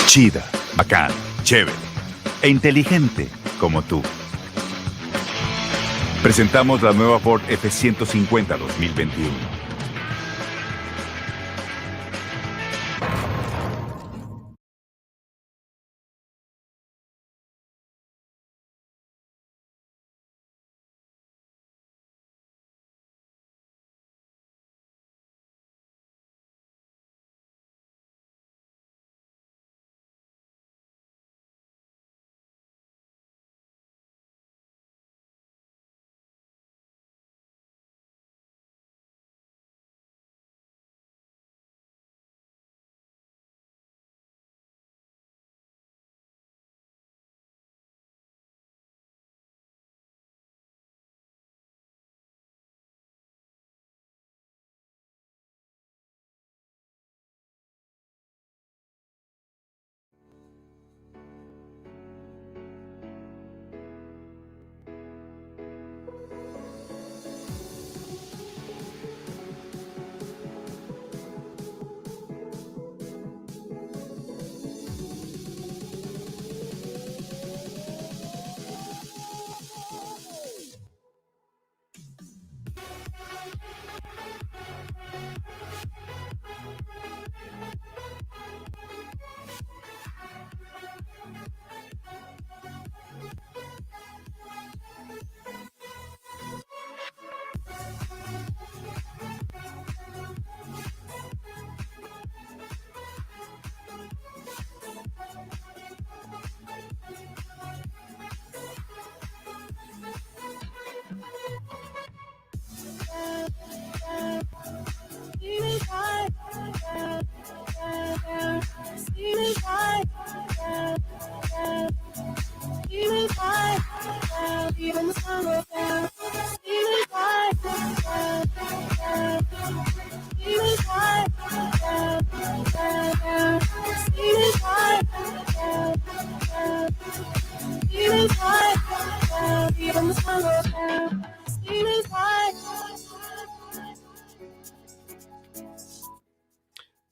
Chida, bacán, chévere e inteligente como tú. Presentamos la nueva Ford F-150 2021.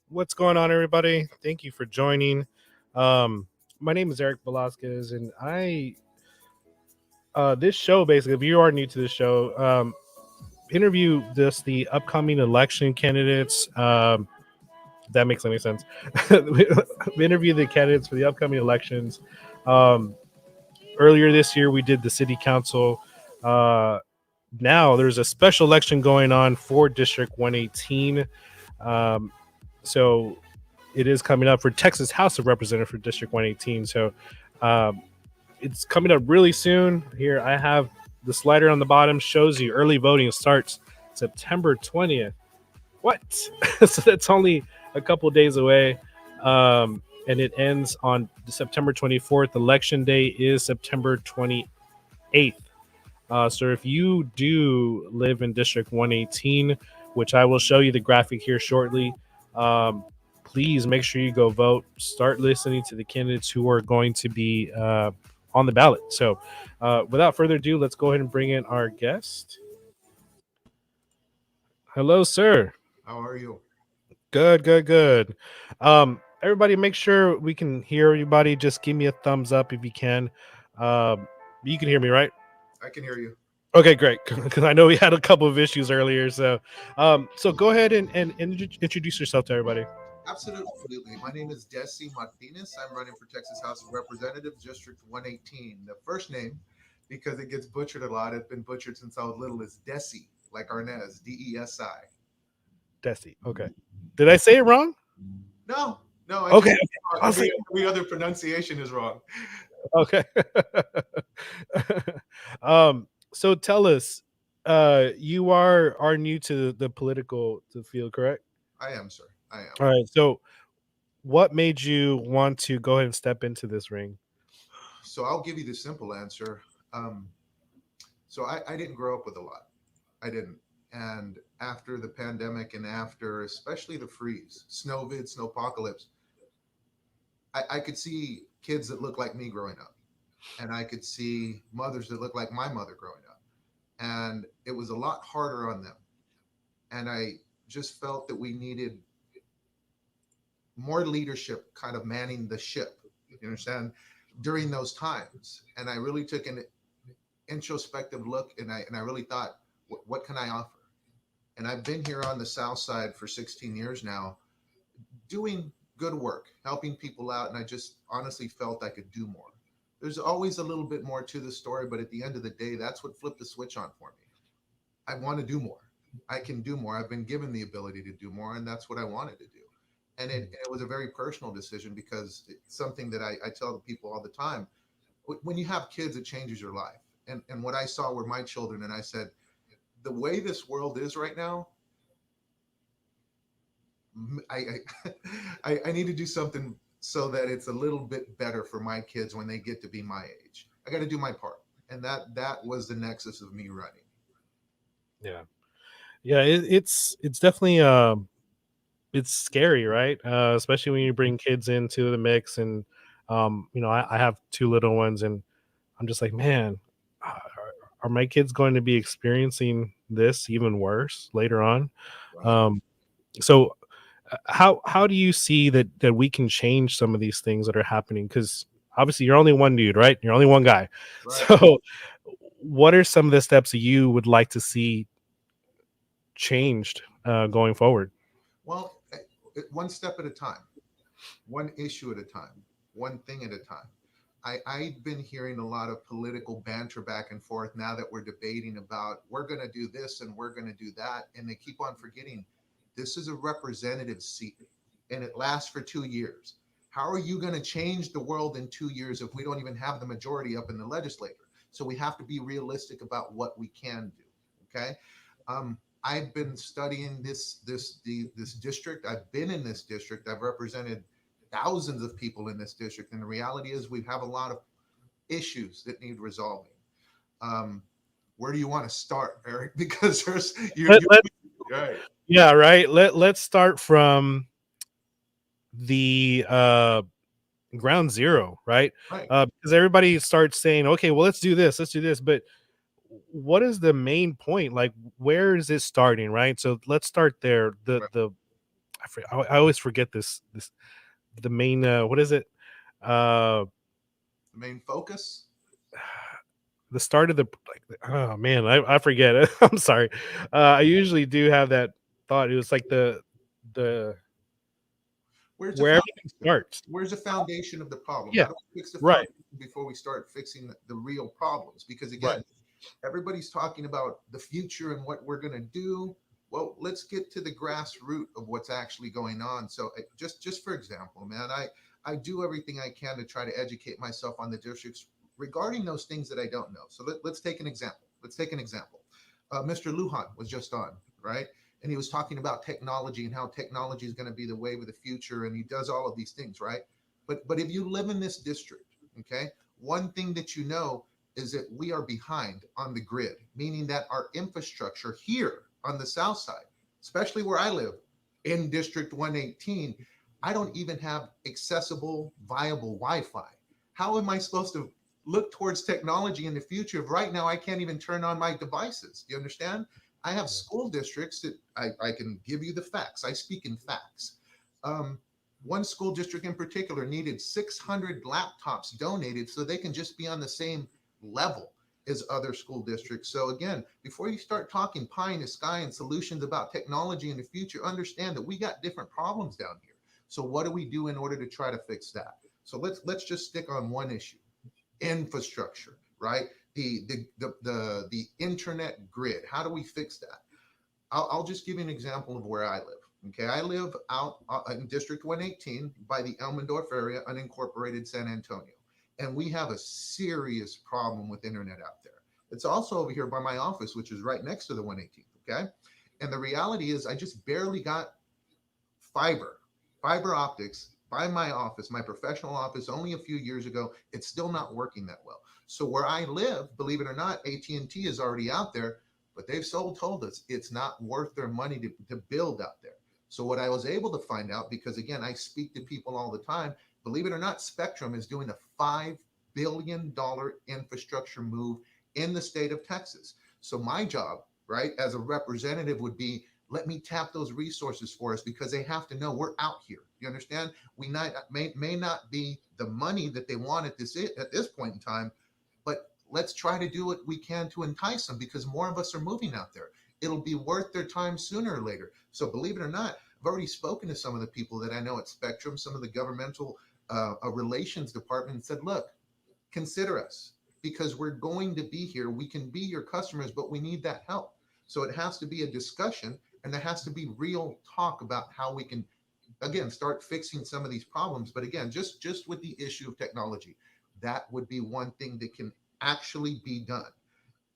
What's going on, everybody? Thank you for joining. My name is Eric Velasquez, and this show, basically, if you are new to this show, interview the upcoming election candidates. If that makes any sense. We interview the candidates for the upcoming elections. Um, Earlier this year, we did the city council. Now there's a special election going on for District 118. Um, so it is coming up for Texas House of Representatives for District 118. So um, it's coming up really soon. Here I have the slider on the bottom, shows you early voting starts September 20th. What? So that's only a couple days away. And it ends on September 24th. Election day is September 28th. So if you do live in District 118, which I will show you the graphic here shortly, please make sure you go vote. Start listening to the candidates who are going to be on the ballot. So without further ado, let's go ahead and bring in our guest. Hello, sir. How are you? Good. Everybody, make sure we can hear everybody. Just give me a thumbs up if you can. You can hear me, right? I can hear you. Okay, great. Because I know we had a couple of issues earlier. So go ahead and introduce yourself to everybody. Absolutely. My name is Desi Martinez. I'm running for Texas House of Representatives, District 118. The first name, because it gets butchered a lot, it's been butchered since I was little, is Desi, like Arnez, Desi. Desi. Okay. Did I say it wrong? No. Okay. Every other pronunciation is wrong. Okay. So tell us, you are new to the political field, correct? I am, sir. I am. All right. So what made you want to go ahead and step into this ring? So I'll give you the simple answer. So I didn't grow up with a lot. I didn't. And after the pandemic and after especially the freeze, snowpocalypse, I could see kids that look like me growing up. And I could see mothers that look like my mother growing up. And it was a lot harder on them. And I just felt that we needed more leadership kind of manning the ship, you understand, during those times. And I really took an introspective look and I really thought, what can I offer? And I've been here on the South Side for 16 years now, doing good work, helping people out. And I just honestly felt I could do more. There's always a little bit more to the story, but at the end of the day, that's what flipped the switch on for me. I want to do more. I can do more. I've been given the ability to do more, and that's what I wanted to do. And it was a very personal decision because it's something that I tell the people all the time. When you have kids, it changes your life. And what I saw were my children, and I said, the way this world is right now, I need to do something so that it's a little bit better for my kids when they get to be my age. I got to do my part. And that was the nexus of me running. Yeah. It's definitely it's scary, right? Especially when you bring kids into the mix, and I have two little ones, and I'm just like, man, are my kids going to be experiencing this even worse later on? Right. So how do you see that we can change some of these things that are happening? Because obviously you're only one dude, right? You're only one guy. Right. So what are some of the steps that you would like to see changed going forward? Well, one step at a time, one issue at a time, one thing at a time. I've been hearing a lot of political banter back and forth now that we're debating about we're going to do this and we're going to do that. And they keep on forgetting this is a representative seat and it lasts for 2 years. How are you going to change the world in 2 years if we don't even have the majority up in the legislature? So we have to be realistic about what we can do. Okay. I've been studying this district. I've been in this district. I've represented thousands of people in this district, and the reality is we have a lot of issues that need resolving. Where do you want to start, Eric? Because right. Yeah, right. Let's start from the ground zero, right? Right. Because everybody starts saying, okay, well, let's do this, but what is the main point? Like, where is it starting, right? So let's start there. I always forget this the main what is it? The main focus. The start of the, like, oh man, I forget it. I'm sorry. I usually do have that thought. It was like the Where's the where everything foundation? starts. Where's the foundation of the problem? Yeah, How do we fix the right, foundation before we start fixing the real problems? Because right. again, everybody's talking about the future and what we're going to do. Well, let's get to the grassroots of what's actually going on. So just for example, man, I do everything I can to try to educate myself on the districts regarding those things that I don't know. So let's take an example. Let's take an example. Mr. Lujan was just on, right? And he was talking about technology and how technology is going to be the wave of the future, and he does all of these things, right? But if you live in this district, okay, one thing that you know is that we are behind on the grid, meaning that our infrastructure here on the south side, especially where I live in District 118, I don't even have accessible, viable Wi-Fi. How am I supposed to look towards technology in the future if right now I can't even turn on my devices? Do you understand? I have Yeah. school districts that I can give you the facts. I speak in facts. Um, one school district in particular needed 600 laptops donated so they can just be on the same level as other school districts. So again, before you start talking pie in the sky and solutions about technology in the future, understand that we got different problems down here. So what do we do in order to try to fix that? So let's just stick on one issue: infrastructure, right? The internet grid. How do we fix that? I'll just give you an example of where I live. Okay, I live out in District 118 by the Elmendorf area, unincorporated San Antonio, and we have a serious problem with internet out there. It's also over here by my office, which is right next to the 118th. Okay, and the reality is, I just barely got fiber, fiber optics by my office, my professional office, only a few years ago. It's still not working that well. So where I live, believe it or not, AT&T is already out there, but they've told us it's not worth their money to build out there. So what I was able to find out, because again, I speak to people all the time, believe it or not, Spectrum is doing a $5 billion infrastructure move in the state of Texas. So my job, right, as a representative would be, let me tap those resources for us, because they have to know we're out here. You understand? We may not be the money that they want at this point in time, but let's try to do what we can to entice them, because more of us are moving out there. It'll be worth their time sooner or later. So believe it or not, I've already spoken to some of the people that I know at Spectrum, some of the governmental relations department, and said, look, consider us, because we're going to be here. We can be your customers, but we need that help. So it has to be a discussion, and there has to be real talk about how we can, again, start fixing some of these problems. But again, just with the issue of technology, that would be one thing that can actually be done.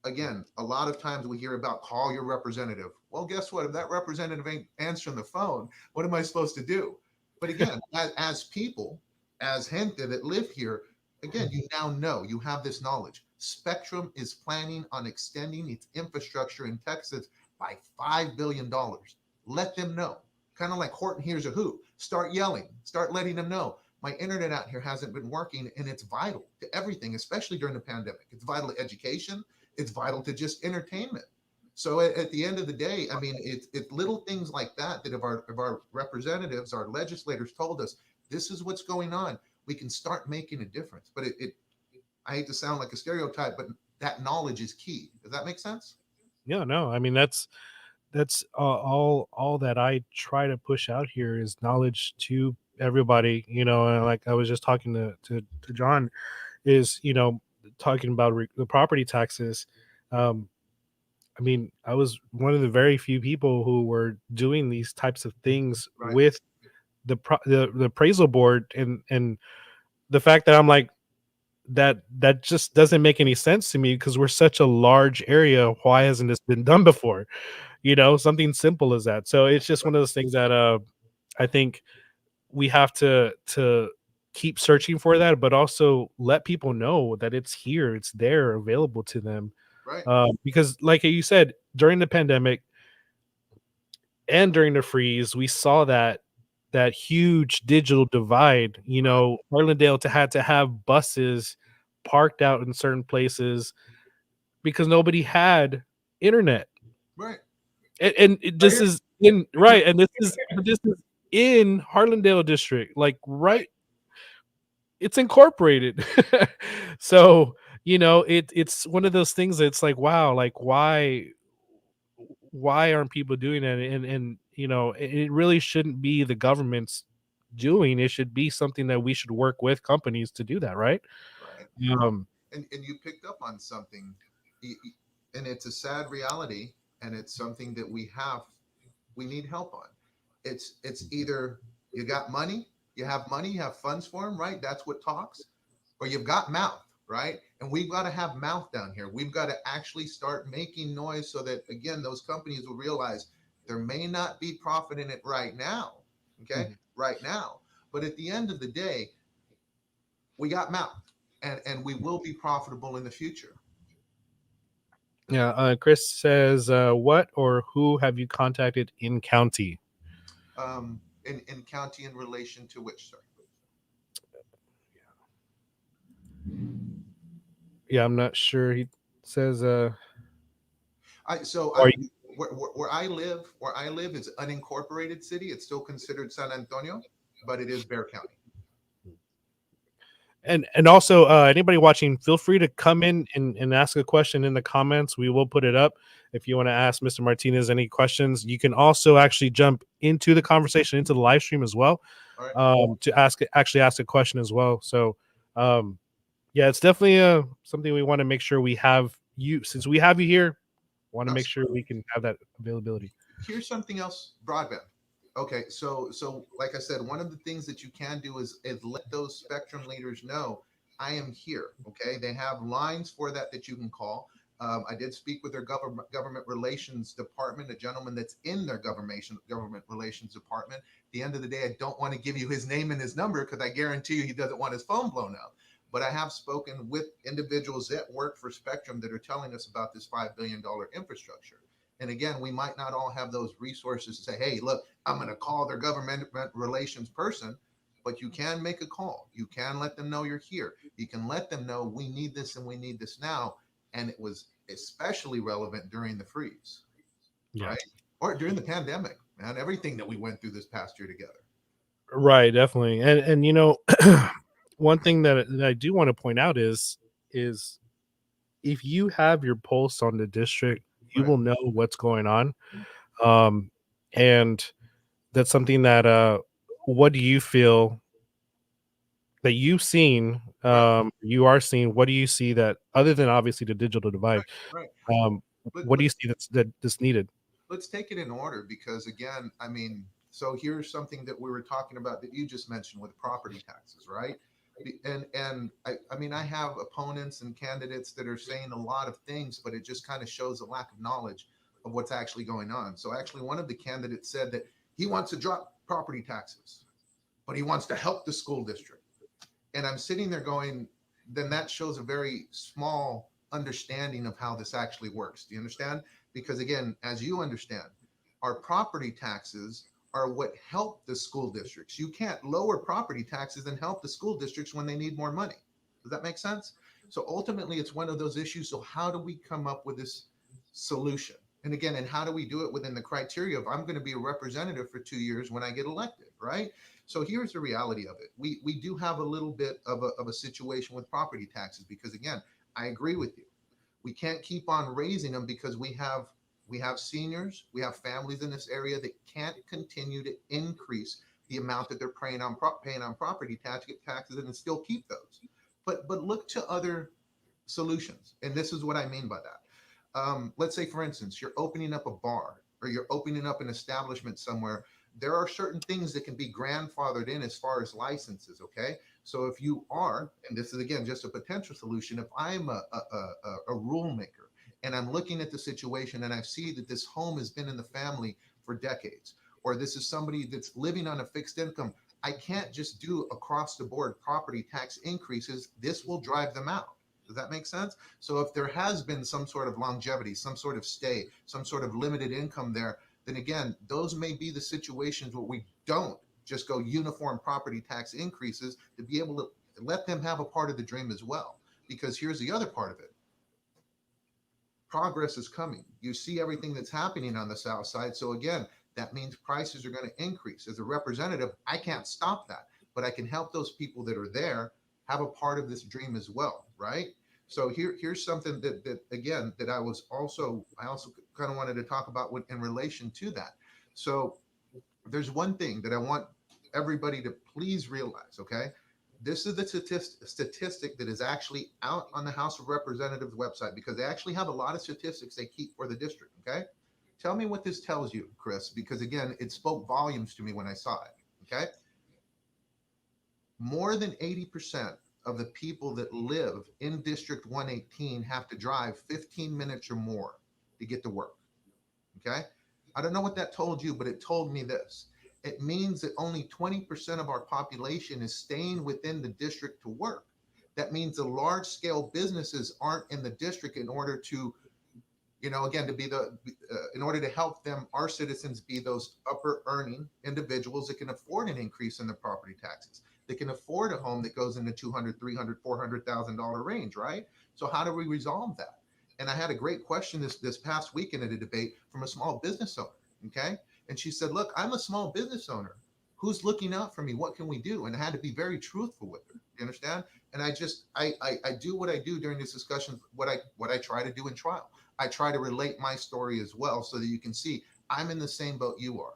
Again, a lot of times we hear about call your representative. Well, guess what? If that representative ain't answering the phone, what am I supposed to do? But again, as people, as gente that live here, again, you now know, you have this knowledge. Spectrum is planning on extending its infrastructure in Texas by $5 billion. Let them know. Kind of like Horton hears a who. Start yelling, start letting them know. My internet out here hasn't been working, and it's vital to everything, especially during the pandemic. It's vital to education. It's vital to just entertainment. So at the end of the day, I mean, it's little things like that that if our representatives, our legislators told us, this is what's going on, we can start making a difference. But I hate to sound like a stereotype, but that knowledge is key. Does that make sense? Yeah, no, I mean that's all that I try to push out here is knowledge to everybody. And like I was just talking to John, is talking about the property taxes. Um, I mean, I was one of the very few people who were doing these types of things Right. with the appraisal board, and the fact that I'm like that just doesn't make any sense to me, because we're such a large area. Why hasn't this been done before? Something simple as that. So it's just one of those things that I think we have to keep searching for that, but also let people know that it's here, it's there, available to them. Right. Because, like you said, during the pandemic and during the freeze, we saw that huge digital divide. Right. Harlandale had to have buses parked out in certain places because nobody had internet. Right. Right This here. is in right, and this is in Harlandale district, like right, it's incorporated. So it's one of those things that's like, wow, like why aren't people doing that? And it really shouldn't be the government's doing. It should be something that we should work with companies to do that, right? Right. Um, And you picked up on something, and it's a sad reality, and it's something that we need help on. It's either you got money, you have funds for them, right? That's what talks, or you've got mouth, right? And we've got to have mouth down here. We've got to actually start making noise so that again those companies will realize there may not be profit in it right now, okay, Mhm. right now, but at the end of the day, we got mouth, and we will be profitable in the future. Yeah, Chris says, what or who have you contacted in county? In county in relation to which, sir? Yeah, I'm not sure. He says, I so are I you? where I live is unincorporated city. It's still considered San Antonio, but it is Bear County. And also, anybody watching, feel free to come in and ask a question in the comments. We will put it up. If you want to ask Mr. Martinez any questions, you can also actually jump into the conversation, into the live stream as well, All right. to ask a question as well. So, um, yeah, it's definitely something we want to make sure we have you, since we have you here. Want to make That's sure we can have that availability. Here's something else. Broadband. Okay, so like I said, one of the things that you can do is let those spectrum leaders know I am here. Okay, they have lines for that you can call. I did speak with their government relations department, a gentleman that's in their government relations department. At the end of the day, I don't want to give you his name and his number because I guarantee you he doesn't want his phone blown up. But I have spoken with individuals that work for Spectrum that are telling us about this $5 billion infrastructure. And again, we might not all have those resources to say, hey, look, I'm going to call their government relations person, but you can make a call. You can let them know you're here. You can let them know we need this and we need this now. And it was especially relevant during the freeze, Yeah, right? Or during the pandemic, man, everything that we went through this past year together. right, definitely. And one thing that I do want to point out is if you have your pulse on the district, you Right. will know what's going on. Um, and that's something that what do you feel that you've seen, Right. you are seeing, what do you see that other than obviously the digital divide, Right. Right. um, Let, what do let, you see that's needed? let's take it in order because again, I mean, so here's something that we were talking about that you just mentioned with property taxes, right? And I mean, I have opponents and candidates that are saying a lot of things, but it just kind of shows a lack of knowledge of what's actually going on. So actually, one of the candidates said that he wants to drop property taxes, but he wants to help the school district. And I'm sitting there going, then that shows a very small understanding of how this actually works. Do you understand? Because again, as you understand, our property taxes are what help the school districts. You can't lower property taxes and help the school districts when they need more money. Does that make sense? So ultimately, it's one of those issues. So how do we come up with this solution? And again, and how do we do it within the criteria of I'm going to be a representative for 2 years when I get elected, right? So here's the reality of it. We do have a little bit of a situation with property taxes because again, I agree with you. We can't keep on raising them because we have seniors, we have families in this area that can't continue to increase the amount that they're paying on property taxes and still keep those. But look to other solutions, and this is what I mean by that. Let's say, for instance, you're opening up a bar or you're opening up an establishment somewhere. There are certain things that can be grandfathered in as far as licenses. Okay. So if you are, and this is again just a potential solution, if I'm a rule maker and I'm looking at the situation and I see that this home has been in the family for decades, or this is somebody that's living on a fixed income, I can't just do across the board property tax increases. This will drive them out. Does that make sense? So if there has been some sort of longevity, some sort of stay, some sort of limited income there, then again, those may be the situations where we don't just go uniform property tax increases to be able to let them have a part of the dream as well. Because here's the other part of it. Progress is coming. You see everything that's happening on the south side. So again, that means prices are going to increase. As a representative, I can't stop that, but I can help those people that are there have a part of this dream as well, right? So here's something that again that I also kind of wanted to talk about in relation to that. So there's one thing that I want everybody to please realize, okay? This is the statistic that is actually out on the House of Representatives website, because they actually have a lot of statistics they keep for the district, okay? Tell me what this tells you, Chris, because again, it spoke volumes to me when I saw it, okay? More than 80% of the people that live in District 118 have to drive 15 minutes or more to get to work. Okay. I don't know what that told you, but it told me this. It means that only 20% of our population is staying within the district to work. That means the large scale businesses aren't in the district in order to, again, to be in order to help them, our citizens, be those upper earning individuals that can afford an increase in their property taxes. They can afford a home that goes in the $200,000, $300,000, $400,000 range, right? So how do we resolve that? And I had a great question this past weekend at a debate from a small business owner. Okay. And she said, look, I'm a small business owner. Who's looking out for me? What can we do? And I had to be very truthful with her. You understand? And I do what I do during this discussion, what I try to do in trial. I try to relate my story as well so that you can see I'm in the same boat you are.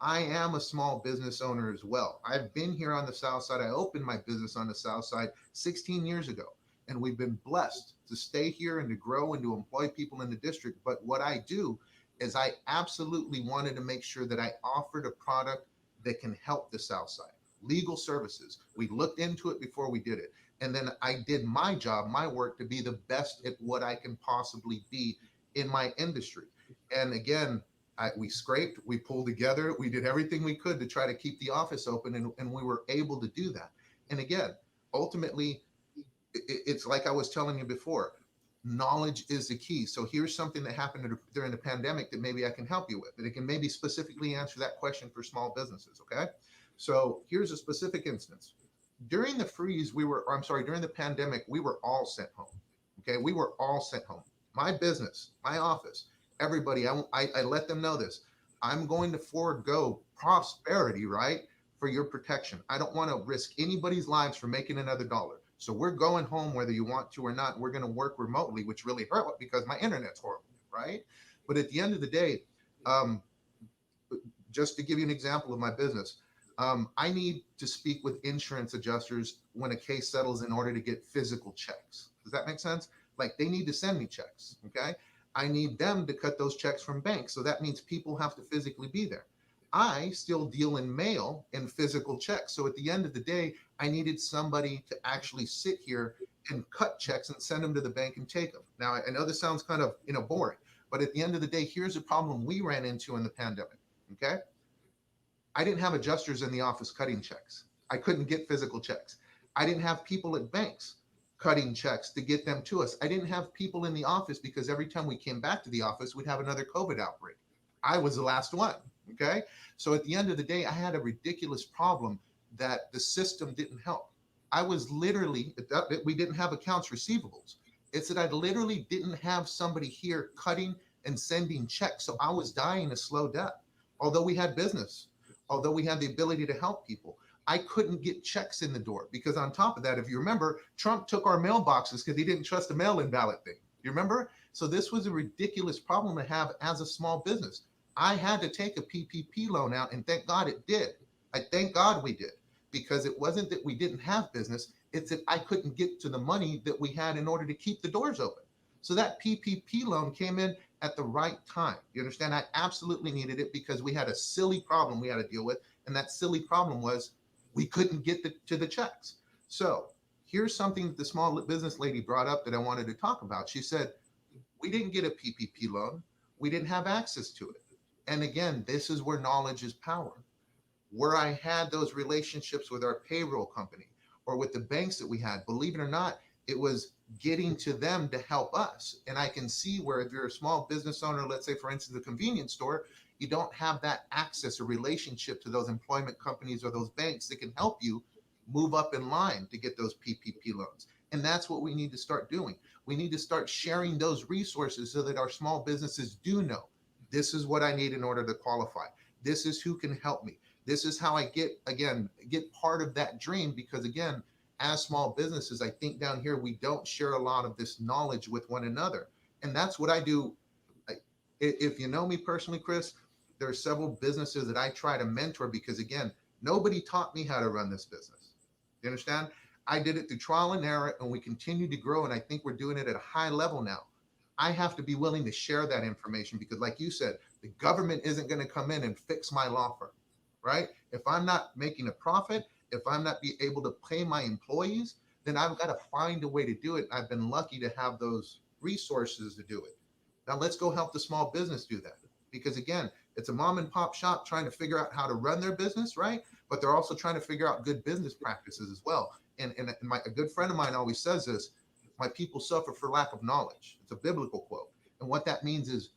I am a small business owner as well. I've been here on the South Side. I opened my business on the South Side 16 years ago. And we've been blessed to stay here and to grow and to employ people in the district. But what I do is I absolutely wanted to make sure that I offered a product that can help the South Side. Legal services. We looked into it before we did it. And then I did my job, my work, to be the best at what I can possibly be in my industry. And again, we scraped, we pulled together, we did everything we could to try to keep the office open, and we were able to do that. And again, ultimately, it's like I was telling you before, knowledge is the key. So here's something that happened during the pandemic that maybe I can help you with, that it can maybe specifically answer that question for small businesses. Okay. So here's a specific instance. During the during the pandemic, we were all sent home. Okay. We were all sent home. My business, my office, everybody, I let them know this. I'm going to forego prosperity, right, for your protection. I don't want to risk anybody's lives for making another dollar. So we're going home whether you want to or not. We're going to work remotely, which really hurt because my internet's horrible, right? But at the end of the day, just to give you an example of my business, I need to speak with insurance adjusters when a case settles in order to get physical checks. Does that make sense? Like, they need to send me checks, okay? I need them to cut those checks from banks. So that means people have to physically be there. I still deal in mail and physical checks. So at the end of the day, I needed somebody to actually sit here and cut checks and send them to the bank and take them. Now, I know this sounds kind of, boring, but at the end of the day, here's a problem we ran into in the pandemic. Okay. I didn't have adjusters in the office cutting checks. I couldn't get physical checks. I didn't have people at banks cutting checks to get them to us. I didn't have people in the office because every time we came back to the office, we'd have another COVID outbreak. I was the last one. Okay. So at the end of the day, I had a ridiculous problem that the system didn't help. I was literally, we didn't have accounts receivables. It's that I literally didn't have somebody here cutting and sending checks. So I was dying a slow death. Although we had business, although we had the ability to help people, I couldn't get checks in the door because on top of that, if you remember, Trump took our mailboxes because he didn't trust the mail-in ballot thing. You remember? So this was a ridiculous problem to have as a small business. I had to take a PPP loan out, and thank God it did. Thank God we did, because it wasn't that we didn't have business. It's that I couldn't get to the money that we had in order to keep the doors open. So that PPP loan came in at the right time. You understand? I absolutely needed it because we had a silly problem we had to deal with. And that silly problem was we couldn't get to the checks. So here's something that the small business lady brought up that I wanted to talk about. She said, we didn't get a PPP loan. We didn't have access to it. And again, this is where knowledge is power. Where I had those relationships with our payroll company or with the banks that we had, believe it or not, it was getting to them to help us. And I can see where if you're a small business owner, let's say, for instance, a convenience store, you don't have that access or relationship to those employment companies or those banks that can help you move up in line to get those PPP loans. And that's what we need to start doing. We need to start sharing those resources so that our small businesses do know this is what I need in order to qualify. This is who can help me. This is how I get part of that dream, because again, as small businesses, I think down here we don't share a lot of this knowledge with one another. And that's what I do. If you know me personally, Chris, there are several businesses that I try to mentor because, again, nobody taught me how to run this business. You understand? I did it through trial and error, and we continue to grow. And I think we're doing it at a high level now. I have to be willing to share that information because, like you said, the government isn't going to come in and fix my law firm, right? If I'm not making a profit, if I'm not be able to pay my employees, then I've got to find a way to do it. I've been lucky to have those resources to do it. Now let's go help the small business do that. Because again, it's a mom and pop shop trying to figure out how to run their business, right? But they're also trying to figure out good business practices as well. And a good friend of mine always says this, my people suffer for lack of knowledge. It's a biblical quote. And what that means is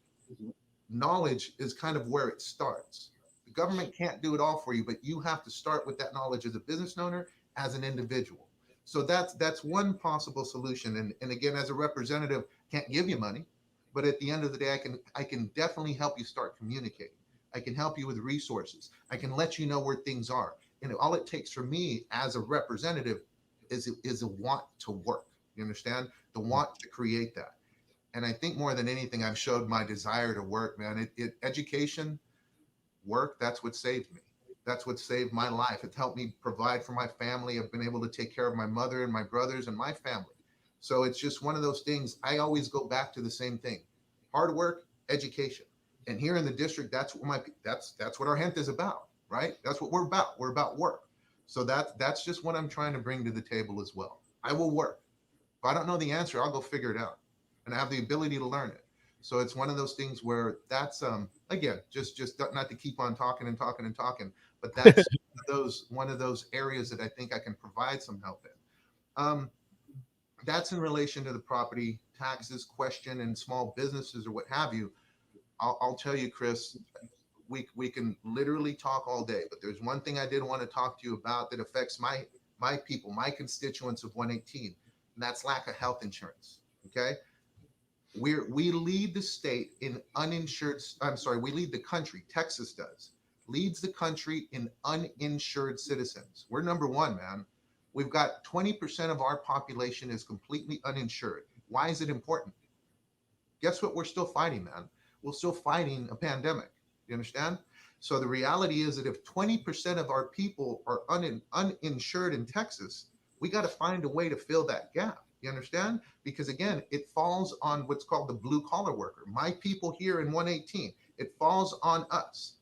knowledge is kind of where it starts. The government can't do it all for you, but you have to start with that knowledge as a business owner, as an individual. So that's one possible solution. And again, as a representative, can't give you money, but at the end of the day, I can definitely help you start communicating. I can help you with resources. I can let you know where things are. And all it takes for me as a representative is a want to work. You understand? The want to create that. And I think more than anything, I've showed my desire to work, man. Education, work, that's what saved me. That's what saved my life. It's helped me provide for my family. I've been able to take care of my mother and my brothers and my family. So it's just one of those things. I always go back to the same thing: hard work, education. And here in the district, that's what our Gente is about, right? That's what we're about. We're about work. So that's just what I'm trying to bring to the table as well. I will work. If I don't know the answer, I'll go figure it out, and I have the ability to learn it. So it's one of those things where that's again, just not to keep on talking and talking and talking, but that's one of those areas that I think I can provide some help in. That's in relation to the property taxes question and small businesses or what have you. I'll tell you, Chris, we can literally talk all day, but there's one thing I did want to talk to you about that affects my people, my constituents of 118, and that's lack of health insurance. Okay, we lead the state in uninsured. I'm sorry, we lead the country. Texas leads the country in uninsured citizens. We're number one, man. We've got 20% of our population is completely uninsured. Why is it important? Guess what? We're still fighting, man. We're still fighting a pandemic. You understand? So the reality is that if 20% of our people are uninsured in Texas, we got to find a way to fill that gap. You understand? Because again, it falls on what's called the blue collar worker. My people here in 118, it falls on us.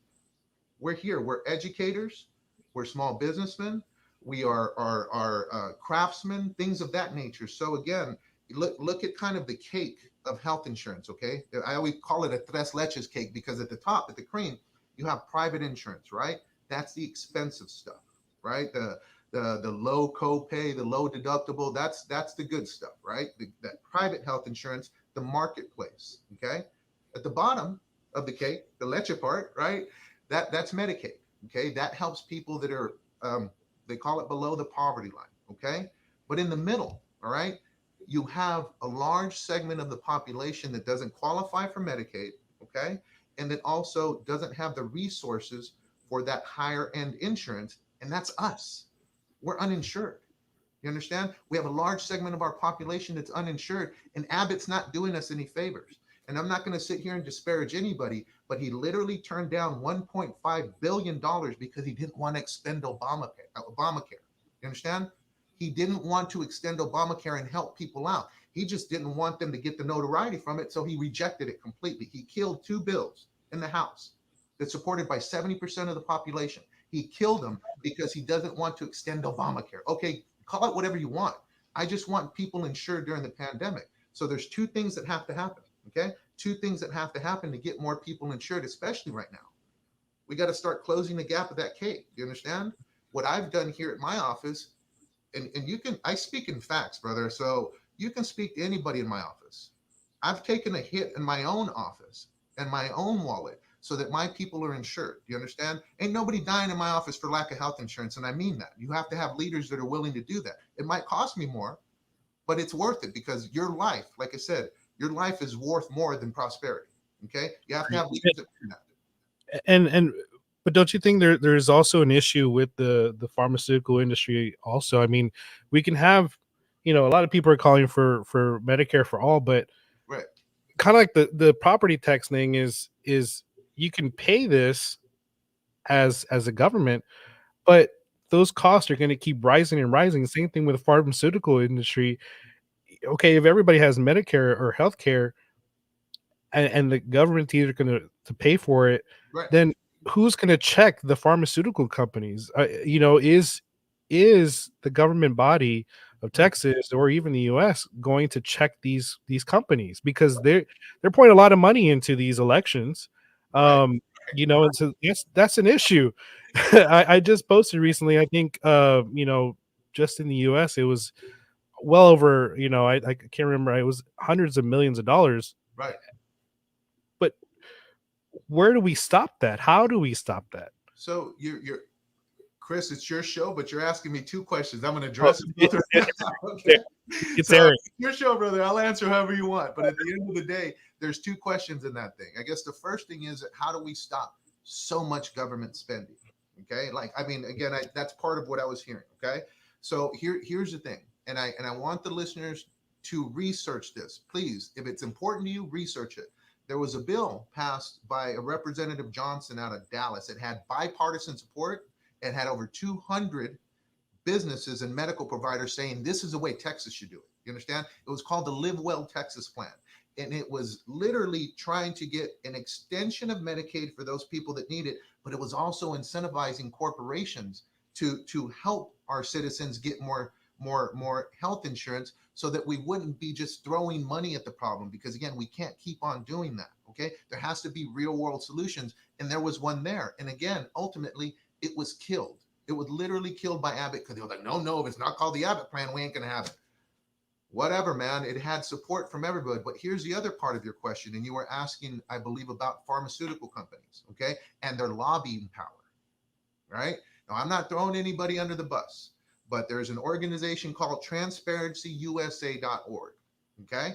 We're here. We're educators. We're small businessmen. We are craftsmen, things of that nature. So again, look at kind of the cake of health insurance, okay? I always call it a tres leches cake because at the top, at the cream, you have private insurance, right? That's the expensive stuff, right? The low copay, the low deductible, that's the good stuff, right? That private health insurance, the marketplace, okay? At the bottom of the cake, the leche part, right? That's Medicaid, okay? That helps people that are they call it below the poverty line, okay? But in the middle, all right, you have a large segment of the population that doesn't qualify for Medicaid, okay? And that also doesn't have the resources for that higher end insurance, and that's us. We're uninsured. You understand? We have a large segment of our population that's uninsured, and Abbott's not doing us any favors. And I'm not going to sit here and disparage anybody, but he literally turned down $1.5 billion because he didn't want to extend Obamacare. You understand? He didn't want to extend Obamacare and help people out. He just didn't want them to get the notoriety from it, so he rejected it completely. He killed two bills in the House that's supported by 70% of the population. He killed them because he doesn't want to extend Obamacare. Okay, call it whatever you want. I just want people insured during the pandemic. So there's two things that have to happen. Okay, two things that have to happen to get more people insured, especially right now. We got to start closing the gap of that cake. You understand? What I've done here at my office, and I speak in facts, brother. So you can speak to anybody in my office. I've taken a hit in my own office and my own wallet so that my people are insured. Do you understand? Ain't nobody dying in my office for lack of health insurance. And I mean that. You have to have leaders that are willing to do that. It might cost me more, but it's worth it because your life, like I said, your life is worth more than prosperity. Okay, you have to have leaders that do that. And But don't you think there's also an issue with the pharmaceutical industry also? I mean, we can have, a lot of people are calling for Medicare for all, but Right. kind of like the property tax thing is you can pay this as a government, but those costs are going to keep rising and rising. Same thing with the pharmaceutical industry. Okay, if everybody has Medicare or healthcare, and the government's either going to pay for it, Right. then who's going to check the pharmaceutical companies? Is the government body of Mhm. Texas or even the U.S. going to check these companies, because they're pouring a lot of money into these elections, Right. and so that's an issue. I just posted recently. I think just in the U.S. it was well over, I can't remember. It was hundreds of millions of dollars. Right. But where do we stop that? How do we stop that? So you're Chris, it's your show, but you're asking me two questions. I'm going to Oh, address them both right now. it- Okay. it's So Eric. it's your show, brother. I'll answer however you want. But at the end of the day, there's two questions in that thing. I guess the first thing is, how do we stop so much government spending? Okay. Like, I mean, again, that's part of what I was hearing. Okay. So here's the thing. And I want the listeners to research this. Please, if it's important to you, research it. There was a bill passed by a Representative Johnson out of Dallas. It had bipartisan support. It had over 200 businesses and medical providers saying this is the way Texas should do it. You understand? It was called the Live Well Texas Plan. And it was literally trying to get an extension of Medicaid for those people that need it, but it was also incentivizing corporations to help our citizens get more health insurance, so that we wouldn't be just throwing money at the problem, because again, we can't keep on doing that. Okay. There has to be real world solutions. And there was one there. And again, ultimately, it was killed. It was literally killed by Abbott, because they were like, no, if it's not called the Abbott plan, we ain't going to have it. Whatever, man. It had support from everybody. But here's the other part of your question. And you were asking, I believe, about pharmaceutical companies, okay, and their lobbying power, right? Now, I'm not throwing anybody under the bus, but there's an organization called transparencyusa.org, okay?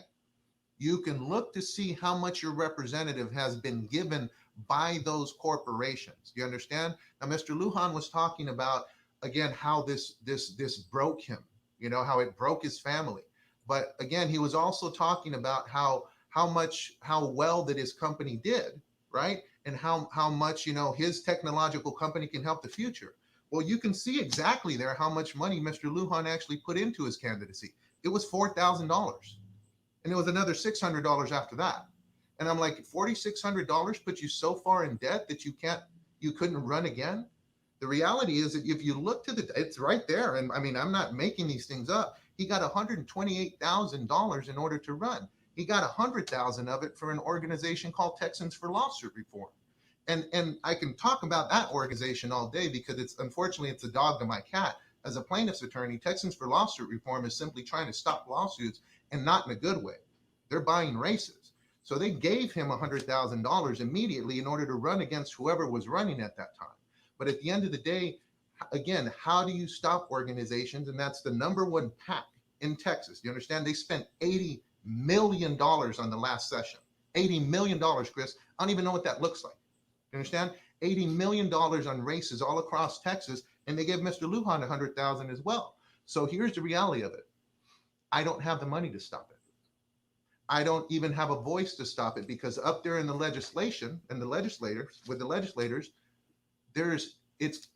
You can look to see how much your representative has been given by those corporations. You understand? Now, Mr. Lujan was talking about, again, how this broke him, how it broke his family. But again, he was also talking about how well that his company did, right? And how much, his technological company can help the future. Well, you can see exactly there how much money Mr. Lujan actually put into his candidacy. It was $4,000. And it was another $600 after that. And I'm like, $4,600 put you so far in debt that you couldn't run again. The reality is that if you look to it's right there. And I mean, I'm not making these things up. He got $128,000 in order to run. He got $100,000 of it for an organization called Texans for Lawsuit Reform. And I can talk about that organization all day, because unfortunately it's a dog to my cat. As a plaintiff's attorney, Texans for Lawsuit Reform is simply trying to stop lawsuits, and not in a good way. They're buying races. So they gave him $100,000 immediately in order to run against whoever was running at that time. But at the end of the day, again, how do you stop organizations? And that's the number one PAC in Texas. You understand? They spent $80 million on the last session. $80 million, Chris. I don't even know what that looks like. You understand? $80 million on races all across Texas. And they gave Mr. Lujan $100,000 as well. So here's the reality of it. I don't have the money to stop it. I don't even have a voice to stop it, because up there in the legislation and the legislators, it's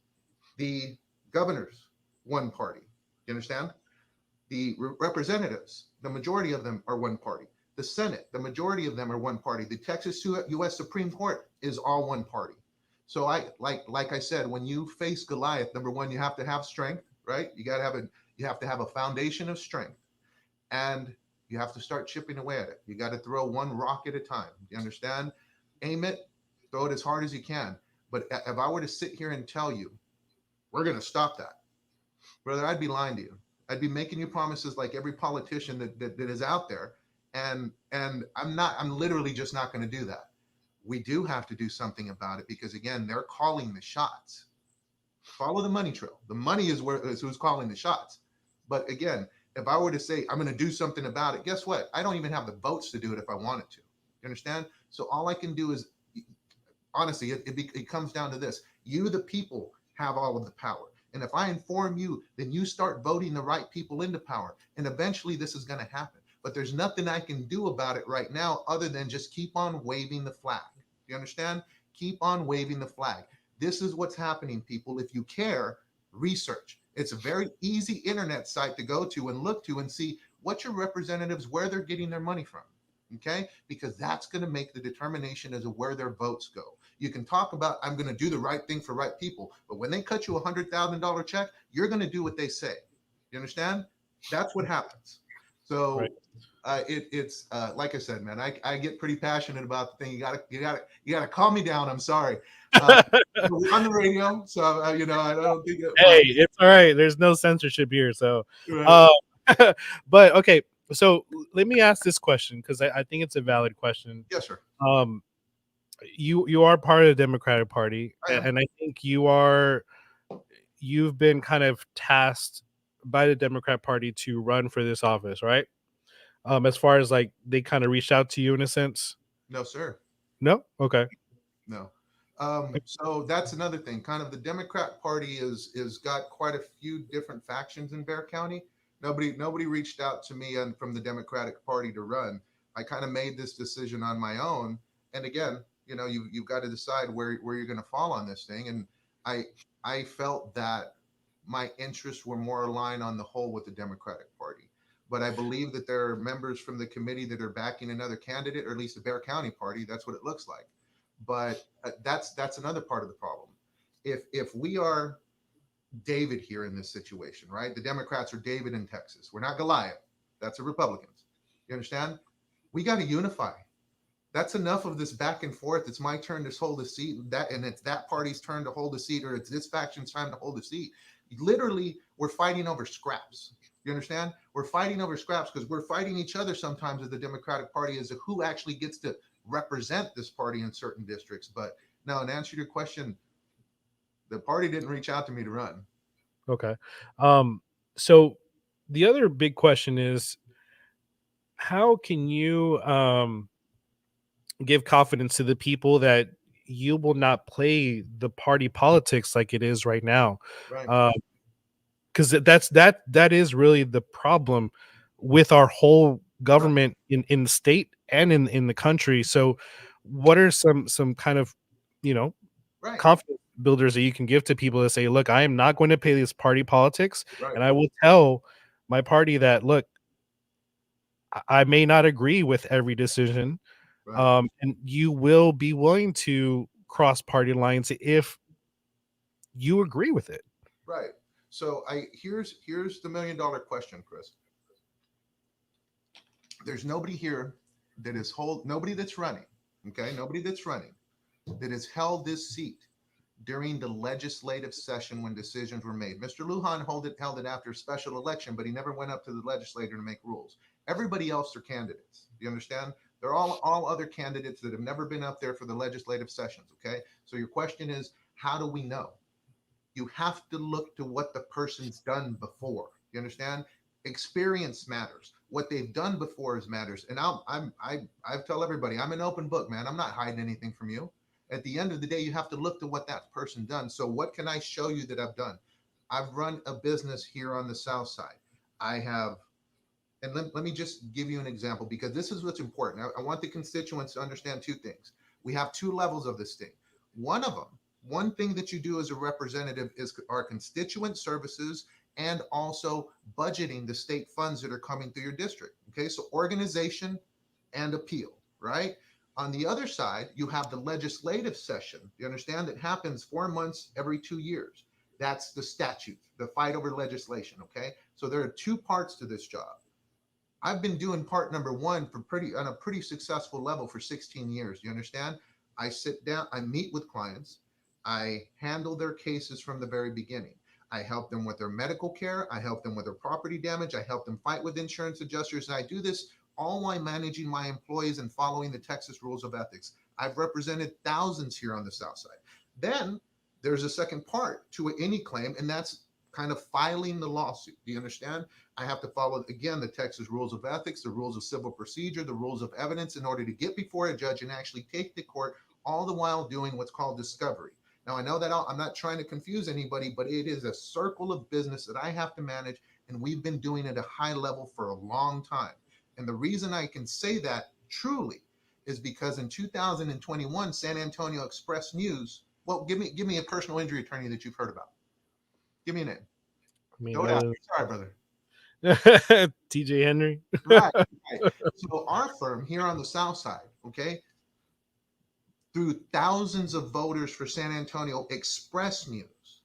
the governor's one party. You understand? The representatives, the majority of them are one party. The Senate, the majority of them are one party. The Texas U.S. Supreme Court is all one party. So like I said, when you face Goliath, number one, you have to have strength, right? You have to have a foundation of strength. And you have to start chipping away at it. You got to throw one rock at a time. You understand? Aim it, throw it as hard as you can. But if I were to sit here and tell you, we're going to stop that, brother, I'd be lying to you. I'd be making you promises like every politician that is out there. And I'm literally just not going to do that. We do have to do something about it, because again, they're calling the shots. Follow the money trail. The money is who's calling the shots. But again, if I were to say I'm going to do something about it, guess what? I don't even have the votes to do it if I wanted to. You understand? So all I can do is, honestly, it comes down to this. You, the people, have all of the power. And if I inform you, then you start voting the right people into power. And eventually this is going to happen. But there's nothing I can do about it right now other than just keep on waving the flag. You understand? Keep on waving the flag. This is what's happening, people. If you care, research. It's a very easy internet site to go to and look to and see what your representatives, where they're getting their money from. Okay? Because that's going to make the determination as to where their votes go. You can talk about, I'm going to do the right thing for right people. But when they cut you $100,000 check, you're going to do what they say. You understand? That's what happens. So Right. it's like I said, man, I get pretty passionate about the thing. You gotta calm me down. I'm sorry. We're on the radio, so I don't think. Hey, it's all right. There's no censorship here. So, Right. but okay. So let me ask this question because I think it's a valid question. Yes, sir. You are part of the Democratic Party, and I think you've been kind of tasked by the Democrat Party to run for this office, right? As far as like they kind of reached out to you in a sense. No, sir. No, okay. No. So that's another thing. Kind of the Democrat Party is got quite a few different factions in Bexar County. Nobody reached out to me and from the Democratic Party to run. I kind of made this decision on my own. And again, you've got to decide where you're going to fall on this thing. And I felt that my interests were more aligned on the whole with the Democratic Party. But I believe that there are members from the committee that are backing another candidate, or at least the Bexar County Party. That's what it looks like. But that's another part of the problem. If we are David here in this situation, right? The Democrats are David in Texas. We're not Goliath. That's the Republicans. You understand? We got to unify. That's enough of this back and forth. It's my turn to hold a seat, and it's that party's turn to hold a seat, or it's this faction's time to hold a seat. Literally, we're fighting over scraps. You understand? We're fighting over scraps because we're fighting each other sometimes as the Democratic Party as to who actually gets to represent this party in certain districts. But no, in answer to your question, the party didn't reach out to me to run. Okay. So the other big question is, how can you give confidence to the people that you will not play the party politics like it is right now? Right. Because that is really the problem with our whole government in the state and in the country. So what are some kind of Right. confidence builders that you can give to people to say, look, I am not going to pay this party politics, Right. and I will tell my party that, look, I may not agree with every decision, Right. and you will be willing to cross party lines if you agree with it. Right. So here's the $1 million question, Chris. There's nobody here that is nobody that's running. Okay, nobody that's running that has held this seat during the legislative session when decisions were made. Mr. Lujan held it after a special election, but he never went up to the legislature to make rules. Everybody else are candidates. Do you understand? They're all other candidates that have never been up there for the legislative sessions. Okay. So your question is, how do we know? You have to look to what the person's done before. You understand? Experience matters. What they've done before matters. And I tell everybody, I'm an open book, man. I'm not hiding anything from you. At the end of the day, you have to look to what that person done. So what can I show you that I've done? I've run a business here on the South Side. I have, and let me just give you an example because this is what's important. I want the constituents to understand two things. We have two levels of this thing. One thing that you do as a representative is our constituent services and also budgeting the state funds that are coming through your district. Okay, so organization and appeal, right? On the other side, you have the legislative session. You understand that happens 4 months every 2 years. That's the statute, the fight over legislation. Okay, so there are two parts to this job. I've been doing part number one on a pretty successful level for 16 years. You understand? I sit down, I meet with clients, I handle their cases from the very beginning. I help them with their medical care. I help them with their property damage. I help them fight with insurance adjusters. And I do this all while managing my employees and following the Texas rules of ethics. I've represented thousands here on the South Side. Then there's a second part to any claim, and that's kind of filing the lawsuit. Do you understand? I have to follow, again, the Texas rules of ethics, the rules of civil procedure, the rules of evidence in order to get before a judge and actually take the court, all the while doing what's called discovery. Now, I know that I'm not trying to confuse anybody, but it is a circle of business that I have to manage, and we've been doing it at a high level for a long time. And the reason I can say that truly is because in 2021, San Antonio Express News. Well, give me a personal injury attorney that you've heard about. Give me a name. I mean, Throw it out. Sorry, brother. TJ Henry. Right, right. So our firm here on the South Side, okay, through thousands of voters for San Antonio, Express News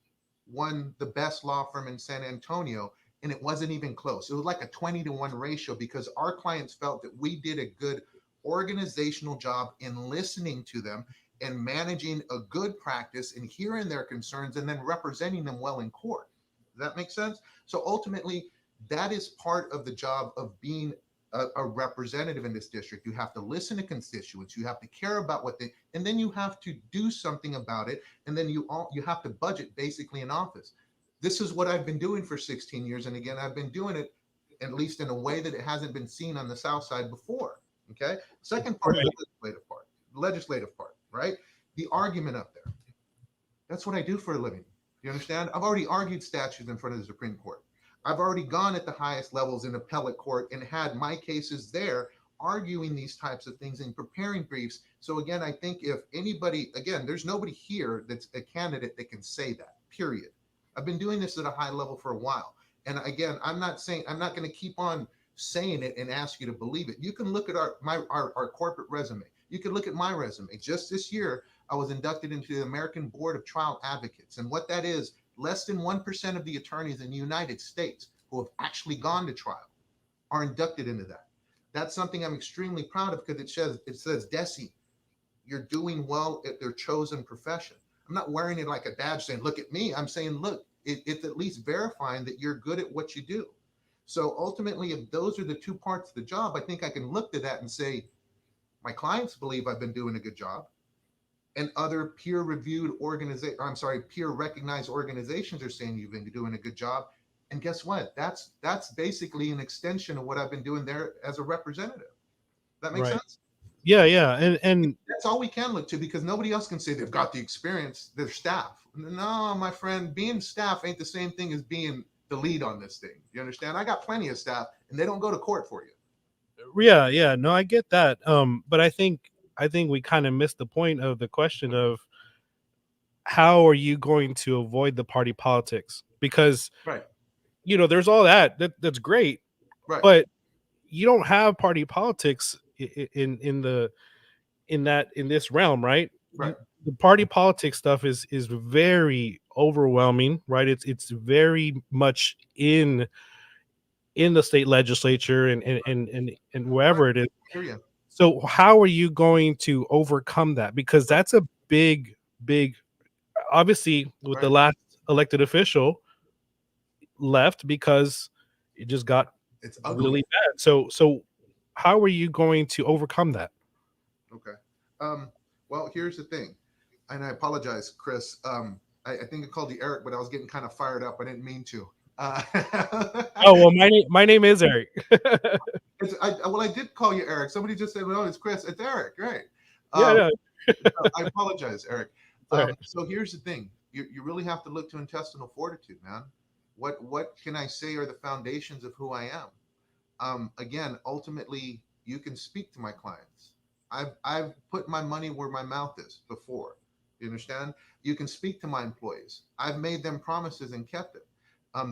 won the best law firm in San Antonio, and it wasn't even close. It was like a 20-to-1 ratio because our clients felt that we did a good organizational job in listening to them and managing a good practice and hearing their concerns and then representing them well in court. Does that make sense? So ultimately, that is part of the job of being a representative in this district. You have to listen to constituents. You have to care about what they, and then you have to do something about it. And then you have to budget basically in office. This is what I've been doing for 16 years. And again, I've been doing it at least in a way that it hasn't been seen on the South Side before. Okay. Second part, the legislative part, right? The argument up there. That's what I do for a living. You understand? I've already argued statutes in front of the Supreme Court. I've already gone at the highest levels in appellate court and had my cases there arguing these types of things and preparing briefs. So again, I think if anybody, again, there's nobody here that's a candidate that can say that, period. I've been doing this at a high level for a while. And again, I'm not going to keep on saying it and ask you to believe it. You can look at our corporate resume. You can look at my resume. Just this year, I was inducted into the American Board of Trial Advocates. And what that is, less than 1% of the attorneys in the United States who have actually gone to trial are inducted into that. That's something I'm extremely proud of because it says, Desi, you're doing well at their chosen profession. I'm not wearing it like a badge saying, look at me. I'm saying, look, it's at least verifying that you're good at what you do. So ultimately, if those are the two parts of the job, I think I can look to that and say, my clients believe I've been doing a good job. And other peer-recognized organizations are saying you've been doing a good job. And guess what? That's basically an extension of what I've been doing there as a representative. That makes sense? Yeah, yeah. And that's all we can look to because nobody else can say they've got the experience, their staff. No, my friend, being staff ain't the same thing as being the lead on this thing. You understand? I got plenty of staff and they don't go to court for you. Yeah, yeah. No, I get that. But I think we kind of missed the point of the question of how are you going to avoid the party politics? Because right, there's all that's great, right, but you don't have party politics in this realm, right? Right. The party politics stuff is very overwhelming, right? It's very much in the state legislature and wherever it is. So how are you going to overcome that? Because that's a big, obviously with the last elected official left because it just got it's really bad. So how are you going to overcome that? Okay. Well, here's the thing, and I apologize, Chris. I think I called you Eric, but I was getting kind of fired up. I didn't mean to. Oh, well, my name is Eric. I did call you Eric. Somebody just said, "No, it's Chris." It's Eric, right? Yeah. I apologize, Eric. So here's the thing: you really have to look to intestinal fortitude, man. What can I say are the foundations of who I am? Again, ultimately, you can speak to my clients. I've put my money where my mouth is before. You understand? You can speak to my employees. I've made them promises and kept it.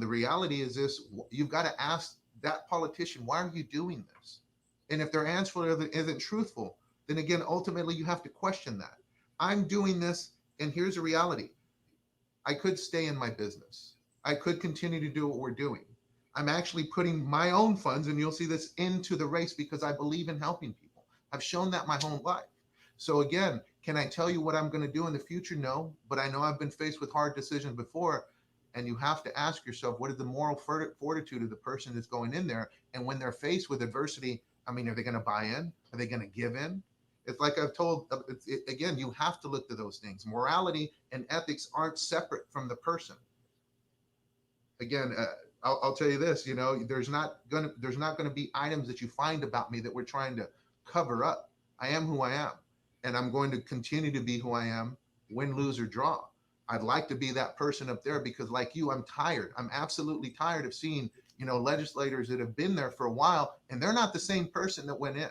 The reality is this: you've got to ask that politician, why are you doing this? And if their answer isn't truthful, then again, ultimately, you have to question that. I'm doing this, and here's the reality: I could stay in my business. I could continue to do what we're doing. I'm actually putting my own funds, and you'll see this, into the race because I believe in helping people. I've shown that my whole life. So again, can I tell you what I'm going to do in the future? No, but I know I've been faced with hard decisions before. And you have to ask yourself, what is the moral fortitude of the person that's going in there? And when they're faced with adversity, I mean, are they going to buy in? Are they going to give in? It's like I've told, again, you have to look to those things. Morality and ethics aren't separate from the person. Again, I'll tell you this, there's not going to be items that you find about me that we're trying to cover up. I am who I am, and I'm going to continue to be who I am, win, lose, or draw. I'd like to be that person up there because, like you, I'm tired. I'm absolutely tired of seeing, legislators that have been there for a while and they're not the same person that went in.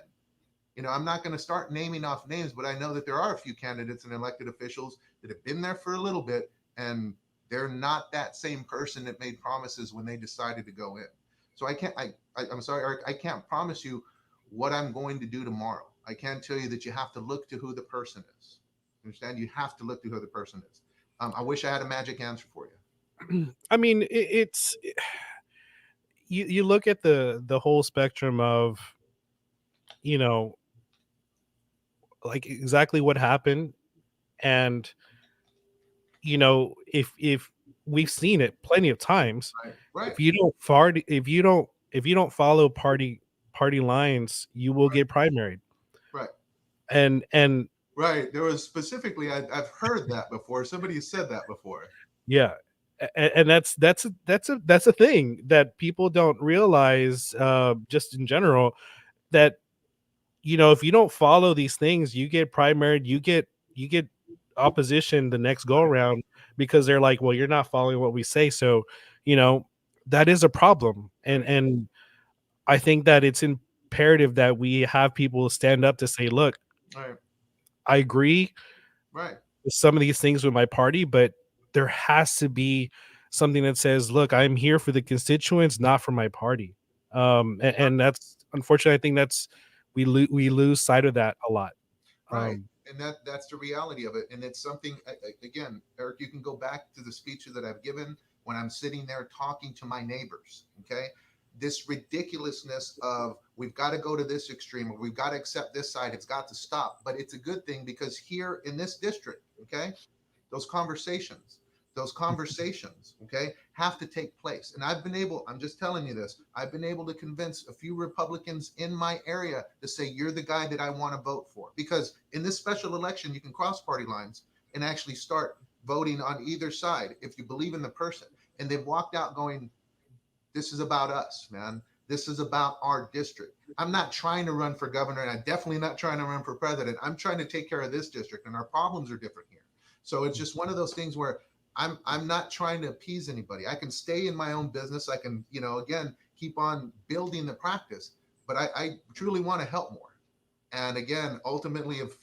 I'm not going to start naming off names, but I know that there are a few candidates and elected officials that have been there for a little bit and they're not that same person that made promises when they decided to go in. So I'm sorry, Eric, I can't promise you what I'm going to do tomorrow. I can tell you that you have to look to who the person is. Understand? You have to look to who the person is. I wish I had a magic answer for you. I mean, it's you look at the whole spectrum of, you know, like exactly what happened, and if we've seen it plenty of times. Right. Right. If you don't follow party lines, you will Right. get primaried. Right. And Right. There was specifically, I've heard that before. Somebody said that before. yeah, and that's a thing that people don't realize, just in general, that if you don't follow these things, you get primaried, you get opposition the next go around, because they're like, well, you're not following what we say. So you know that is a problem, and I think that it's imperative that we have people stand up to say, look, Right. I agree Right. with some of these things with my party, but there has to be something that says, look, I'm here for the constituents, not for my party. And that's, unfortunately, I think that's, we lose sight of that a lot. Right. And that's the reality of it. And it's something, again, Eric, you can go back to the speeches that I've given when I'm sitting there talking to my neighbors. Okay. This ridiculousness of we've got to go to this extreme or we've got to accept this side. It's got to stop. But it's a good thing because here in this district, okay, those conversations, okay, have to take place. And I'm just telling you this, I've been able to convince a few Republicans in my area to say, you're the guy that I want to vote for. Because in this special election, you can cross party lines and actually start voting on either side if you believe in the person. And they've walked out going, this is about us, man. This is about our district. I'm not trying to run for governor, and I'm definitely not trying to run for president. I'm trying to take care of this district, and our problems are different here. So it's just one of those things where I'm not trying to appease anybody. I can stay in my own business. I can, again, keep on building the practice, but I truly want to help more. And again, ultimately, if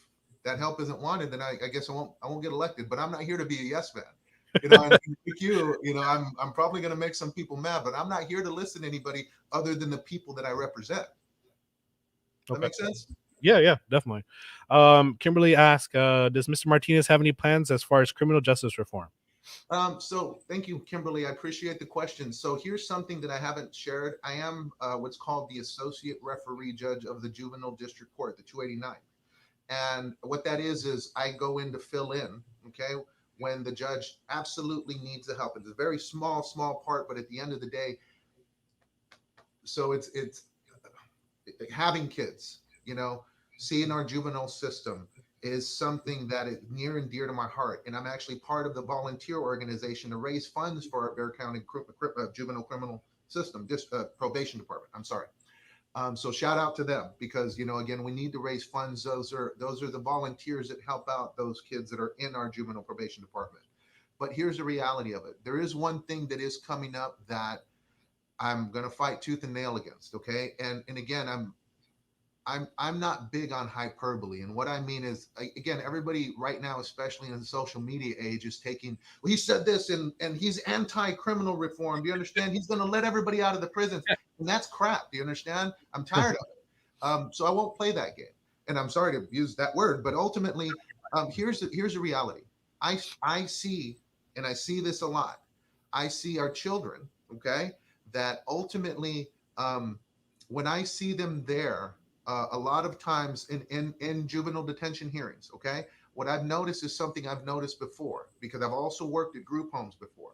that help isn't wanted, then I guess I won't get elected. But I'm not here to be a yes man. And like I'm probably going to make some people mad, but I'm not here to listen to anybody other than the people that I represent. That Okay. makes sense? Yeah, definitely. Kimberly asked, does Mr. Martinez have any plans as far as criminal justice reform? So thank you, Kimberly. I appreciate the question. So here's something that I haven't shared. I am what's called the associate referee judge of the juvenile district court, the 289. And what that is I go in to fill in, okay, when the judge absolutely needs the help. It's a very small part, but at the end of the day, so it's having kids, seeing our juvenile system is something that is near and dear to my heart. And I'm actually part of the volunteer organization to raise funds for our Bexar County juvenile criminal system, probation department. I'm sorry. So shout out to them because, again, we need to raise funds. Those are the volunteers that help out those kids that are in our juvenile probation department. But here's the reality of it. There is one thing that is coming up that I'm going to fight tooth and nail against. Okay. And again, I'm not big on hyperbole. And what I mean is, again, everybody right now, especially in the social media age, is taking, well, he said this and he's anti-criminal reform. Do you understand? He's going to let everybody out of the prisons. And that's crap. Do you understand? I'm tired of it. So I won't play that game. And I'm sorry to use that word, but ultimately, here's the reality. I see, and I see this a lot. I see our children, okay, that ultimately, when I see them there, a lot of times in juvenile detention hearings, okay, what I've noticed is something I've noticed before because I've also worked at group homes before.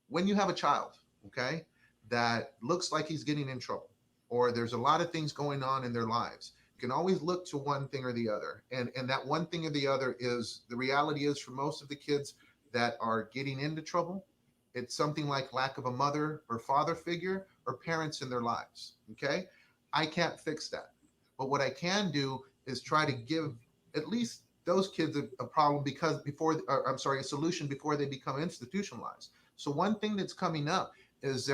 When you have a child, okay, that looks like he's getting in trouble or there's a lot of things going on in their lives, you can always look to one thing or the other. And that one thing or the other is the reality is for most of the kids that are getting into trouble, it's something like lack of a mother or father figure or parents in their lives, okay? I can't fix that. But what I can do is try to give at least those kids a problem because a solution before they become institutionalized. So one thing that's coming up is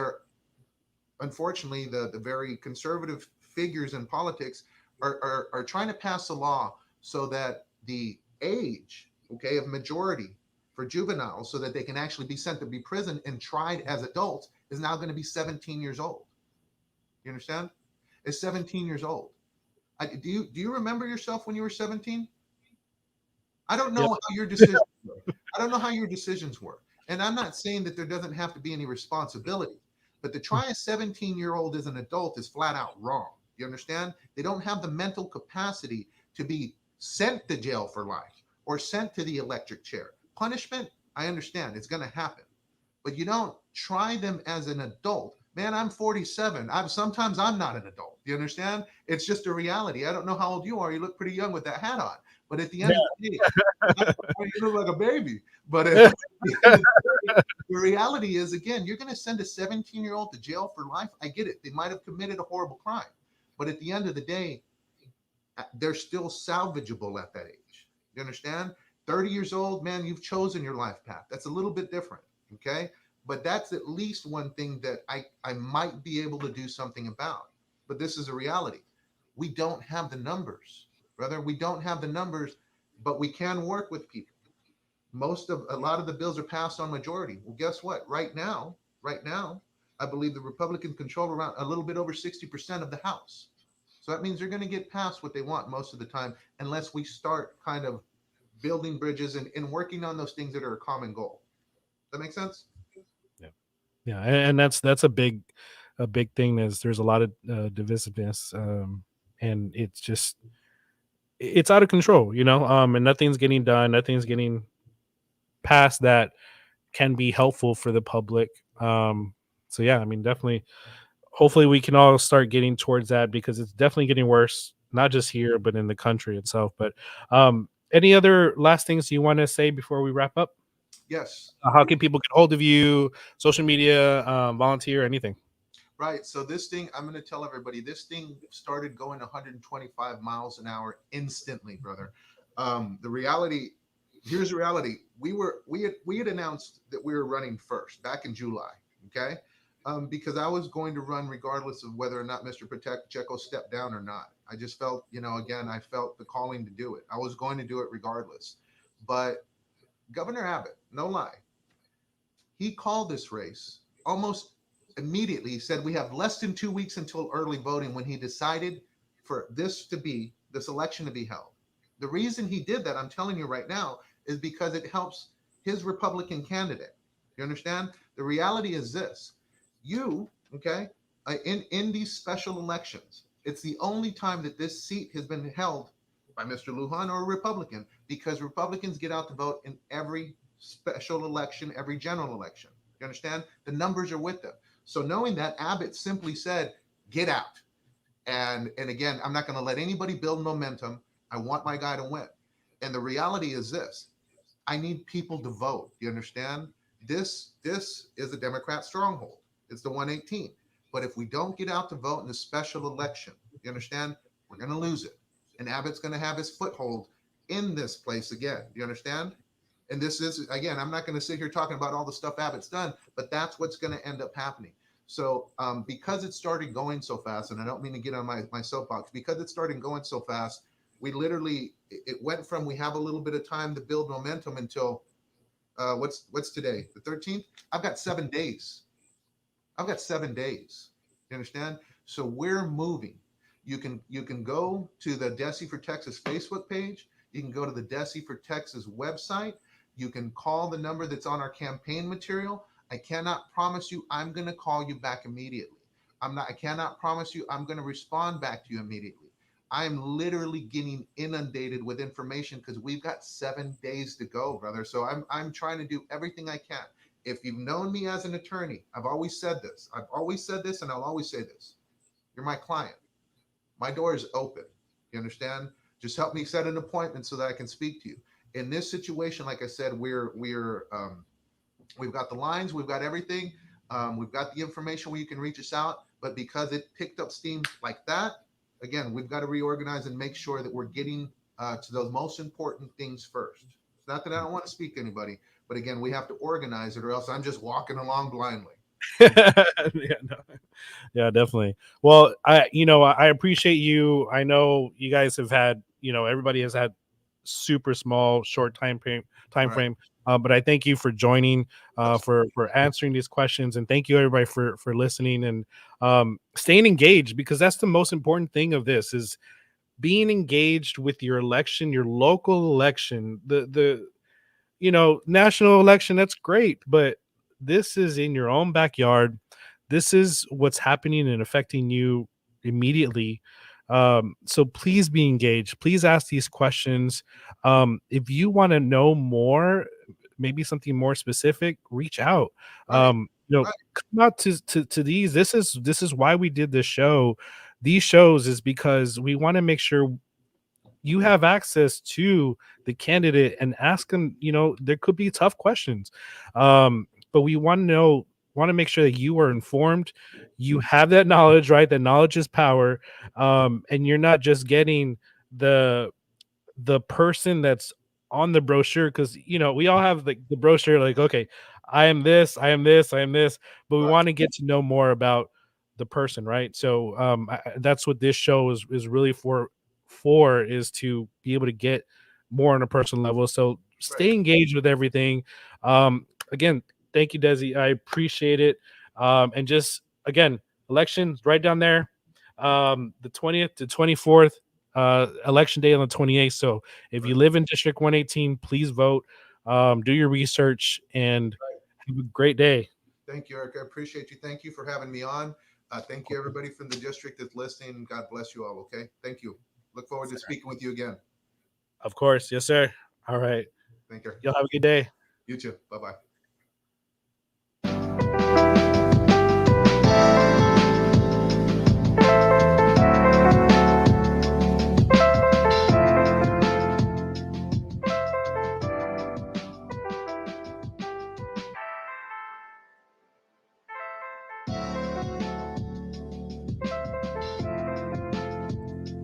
unfortunately, the very conservative figures in politics are trying to pass a law so that the age, okay, of majority for juveniles, so that they can actually be sent to be prison and tried as adults, is now going to be 17 years old. You understand? It's 17 years old. Do you remember yourself when you were 17? I don't know Yep. how your decisions were. I don't know how your decisions were. And I'm not saying that there doesn't have to be any responsibility, but to try a 17-year-old as an adult is flat out wrong. You understand? They don't have the mental capacity to be sent to jail for life or sent to the electric chair. Punishment, I understand, it's going to happen. But you don't try them as an adult. Man, I'm 47. Sometimes I'm not an adult. You understand? It's just a reality. I don't know how old you are. You look pretty young with that hat on. But at the end of the day, you look like a baby. But at the end of the day, the reality is, again, you're going to send a 17-year-old to jail for life. I get it. They might have committed a horrible crime. But at the end of the day, they're still salvageable at that age. You understand? 30 years old, man, you've chosen your life path. That's a little bit different. Okay. But that's at least one thing that I might be able to do something about. But this is a reality. We don't have the numbers, brother. We don't have the numbers, but we can work with people. A lot of the bills are passed on majority. Well, guess what? Right now, I believe the Republicans control around a little bit over 60% of the House. So that means they're going to get past what they want most of the time, unless we start kind of building bridges and working on those things that are a common goal. That makes sense? Yeah, and that's a big thing. Is there's a lot of divisiveness, and it's out of control, and nothing's getting done, nothing's getting past that can be helpful for the public. So yeah, I mean, definitely, hopefully we can all start getting towards that, because it's definitely getting worse, not just here but in the country itself. But any other last things you want to say before we wrap up? Yes. How can people get hold of you? Social media, volunteer, anything? Right. So this thing, I'm going to tell everybody, this thing started going 125 miles an hour instantly, brother. The reality, here's the reality. We had announced that we were running first back in July. Okay. Because I was going to run regardless of whether or not Mr. Pacheco stepped down or not. I just felt, again, I felt the calling to do it. I was going to do it regardless. But Governor Abbott, no lie, he called this race almost immediately. He said we have less than 2 weeks until early voting, when he decided for this election to be held. The reason he did that, I'm telling you right now, is because it helps his Republican candidate. You understand? The reality is this. Okay, in these special elections, it's the only time that this seat has been held by Mr. Lujan or a Republican, because Republicans get out to vote in every special election, every general election. You understand? The numbers are with them. So knowing that, Abbott simply said, get out. And again, I'm not going to let anybody build momentum. I want my guy to win. And the reality is this. I need people to vote. You understand? This is a Democrat stronghold. It's the 118. But if we don't get out to vote in the special election, you understand? We're going to lose it. And Abbott's going to have his foothold in this place again. You understand? And this is, again, I'm not going to sit here talking about all the stuff Abbott's done, but that's what's going to end up happening. So because it started going so fast, and I don't mean to get on my soapbox, because it started going so fast, we literally, it went from, we have a little bit of time to build momentum until, what's today? The 13th? I've got 7 days. I've got 7 days. You understand? So we're moving. You can go to the Desi for Texas Facebook page. You can go to the Desi for Texas website. You can call the number that's on our campaign material. I cannot promise you I'm going to call you back immediately. I cannot promise you I'm going to respond back to you immediately. I'm literally getting inundated with information because we've got 7 days to go, brother. So I'm trying to do everything I can. If you've known me as an attorney, I've always said this. I've always said this, and I'll always say this. You're my client. My door is open. You understand? Just help me set an appointment so that I can speak to you. In this situation, like I said, we've got the lines, we've got everything, we've got the information where you can reach us out. But because it picked up steam like that, again, we've got to reorganize and make sure that we're getting to those most important things first. It's not that I don't want to speak to anybody, but again, we have to organize it, or else I'm just walking along blindly. Yeah, no. Yeah, definitely. Well, I appreciate you. I know you guys have had, everybody has had super small, short time Right, frame. But I thank you for joining, for answering these questions, and thank you everybody for listening and staying engaged, because that's the most important thing of this is being engaged with your election, your local election, the national election. That's great, but this is in your own backyard. This is what's happening and affecting you immediately. So please be engaged. Please ask these questions. If you want to know more, maybe something more specific, reach out. right, right, Come out to these. This is why we did this show. These shows is because we want to make sure you have access to the candidate and ask them. There could be tough questions, but we want to make sure that you are informed, you have that knowledge, right? That knowledge is power. And you're not just getting the person that's on the brochure, because we all have the brochure, like, okay, I am this, I am this, I am this, but we right, want to get to know more about the person, right? So that's what this show is really for, is to be able to get more on a personal level. So right. stay engaged with everything. Again, thank you, Desi. I appreciate it. And just again, elections right down there, the 20th to 24th, election day on the 28th. So if you Right. live in District 118, please vote. Do your research and have a great day. Thank you, Eric. I appreciate you. Thank you for having me on. Thank you, everybody from the district that's listening. God bless you all. Okay. Thank you. Look forward to speaking with you again. Of course. Yes, sir. All right. Thank you. Y'all have a good day. You too. Bye bye.